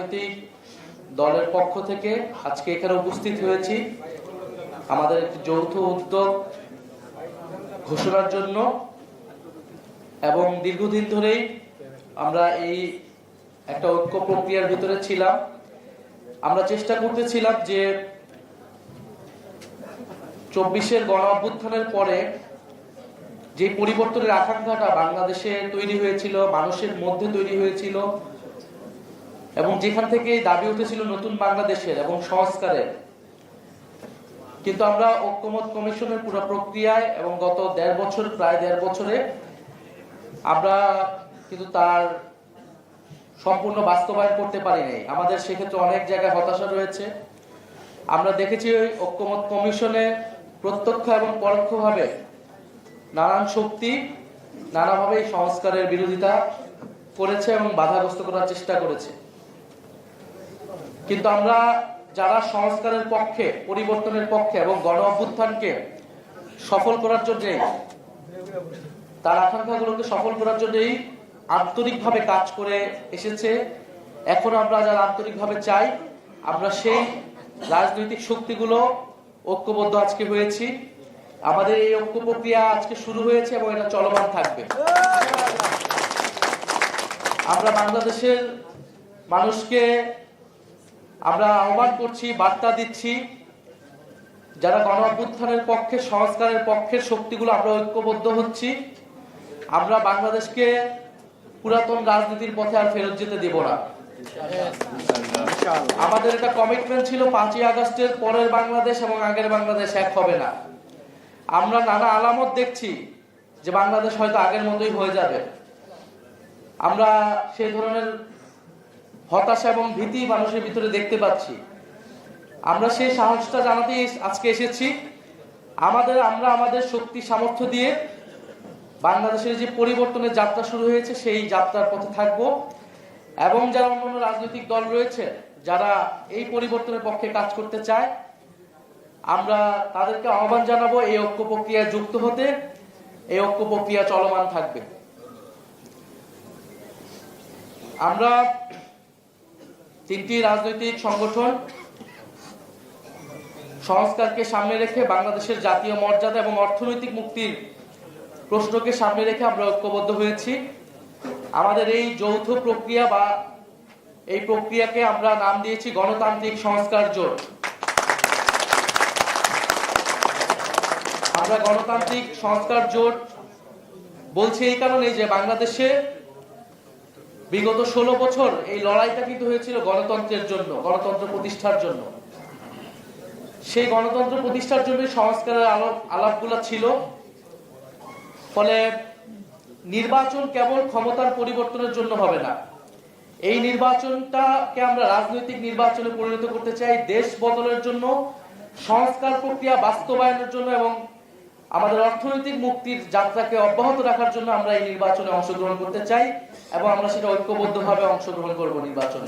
রাজনৈতিক দলের পক্ষ থেকে আজকে এখানে উপস্থিত হয়েছি আমাদের একটি যৌথ উদ্যোগ ঘোষণার জন্য। এবং দীর্ঘদিন ধরেই আমরা এই একটা ঐক্য প্রক্রিয়ার ভিতরে ছিলাম। আমরা চেষ্টা করতেছিলাম যে 24-এর গণ অভ্যুত্থানের পরে যে পরিবর্তনের আকাঙ্ক্ষাটা বাংলাদেশে তৈরি হয়েছিল, মানুষের মধ্যে তৈরি হয়েছিল, এবং যেখান থেকে দাবি উঠেছিল নতুন বাংলাদেশের এবং সংস্কারের, কিন্তু আমরা ঐক্যমত কমিশনের পুরো প্রক্রিয়ায় এবং গত প্রায় দেড় বছরে আমরা কিন্তু তার সম্পূর্ণ বাস্তবায়ন করতে পারি নাই। আমাদের সেক্ষেত্রে অনেক জায়গায় হতাশা রয়েছে। আমরা দেখেছি ঐক্যমত কমিশনে প্রত্যক্ষ এবং পরোক্ষভাবে নানান শক্তি নানাভাবে সংস্কারের বিরোধিতা করেছে এবং বাধাগ্রস্ত করার চেষ্টা করেছে। কিন্তু আমরা যারা সংস্কারের পক্ষে, পরিবর্তনের পক্ষে এবং গণ অভ্যুত্থানকে সফল করার জন্য, তার আকাঙ্ক্ষাগুলোকে সফল করার জন্যই আন্তরিকভাবে কাজ করে এসেছে। এখন আমরা যারা আন্তরিকভাবে চাই, আমরা সেই রাজনৈতিক শক্তিগুলো ঐক্যবদ্ধ আজকে হয়েছি। আমাদের এই ঐক্য প্রক্রিয়া আজকে শুরু হয়েছে এবং এটা চলমান থাকবে। আমরা বাংলাদেশের মানুষকে আমরা আহ্বান করছি, বার্তা দিচ্ছি, যারা গণ অভ্যুত্থানের পক্ষে, সংস্কারের পক্ষের শক্তিগুলো আমরা ঐক্যবদ্ধ হচ্ছি। আমরা বাংলাদেশকে পুরাতন রাজনীতির পথে আর ফেরত যেতে দেব না। আমাদের একটা কমিটমেন্ট ছিল 5ই আগস্টের পরের বাংলাদেশ এবং আগের বাংলাদেশ এক হবে না। আমরা নানা আলামত দেখছি যে বাংলাদেশ হয়তো আগের মতোই হয়ে যাবে। আমরা সেই ধরনের হতাশা এবং ভীতি মানুষের ভিতরে দেখতে পাচ্ছি। আমরা সেই সাহসটা জানাতেই আজকে এসেছি। আমরা আমাদের শক্তি সামর্থ্য দিয়ে বাংলাদেশের যে পরিবর্তনের যাত্রা শুরু হয়েছে সেই যাত্রার পথে থাকব। এবং যারা অন্যান্য রাজনৈতিক দল রয়েছে, যারা এই পরিবর্তনের পক্ষে কাজ করতে চায়, আমরা তাদেরকে আহ্বান জানাবো এই ঐক্য প্রক্রিয়ায় যুক্ত হতে। এই ঐক্য প্রক্রিয়া চলমান থাকবে। আমরা 3টি রাজনৈতিক সংগঠন সংস্কারকে সামনে রেখে, বাংলাদেশের জাতীয় মর্যাদা এবং অর্থনৈতিক মুক্তির প্রশ্নকে সামনে রেখে আমরা ঐক্যবদ্ধ হয়েছি। আমাদের এই যৌথ প্রক্রিয়া বা এই প্রক্রিয়াকে আমরা নাম দিয়েছি গণতান্ত্রিক সংস্কার জোট। আমরা গণতান্ত্রিক সংস্কার জোট বলছি এই কারণে যে বাংলাদেশে বিগত 16 বছর এই লড়াইটা কিন্তু হয়েছিল গণতন্ত্রের জন্য, গণতন্ত্র প্রতিষ্ঠার জন্য। সেই গণতন্ত্র প্রতিষ্ঠার জন্য সংস্কারের আলাপগুলো ছিল। ফলে নির্বাচন কেবল ক্ষমতার পরিবর্তনের জন্য হবে না। এই নির্বাচনটাকে আমরা রাজনৈতিক নির্বাচনে পরিণত করতে চাই দেশ বদলের জন্য, সংস্কার প্রক্রিয়া বাস্তবায়নের জন্য এবং আমাদের অর্থনৈতিক মুক্তির যাত্রাকে অব্যাহত রাখার জন্য আমরা এই নির্বাচনে অংশগ্রহণ করতে চাই এবং আমরা সেটা ঐক্যবদ্ধভাবে অংশগ্রহণ করব নির্বাচনে।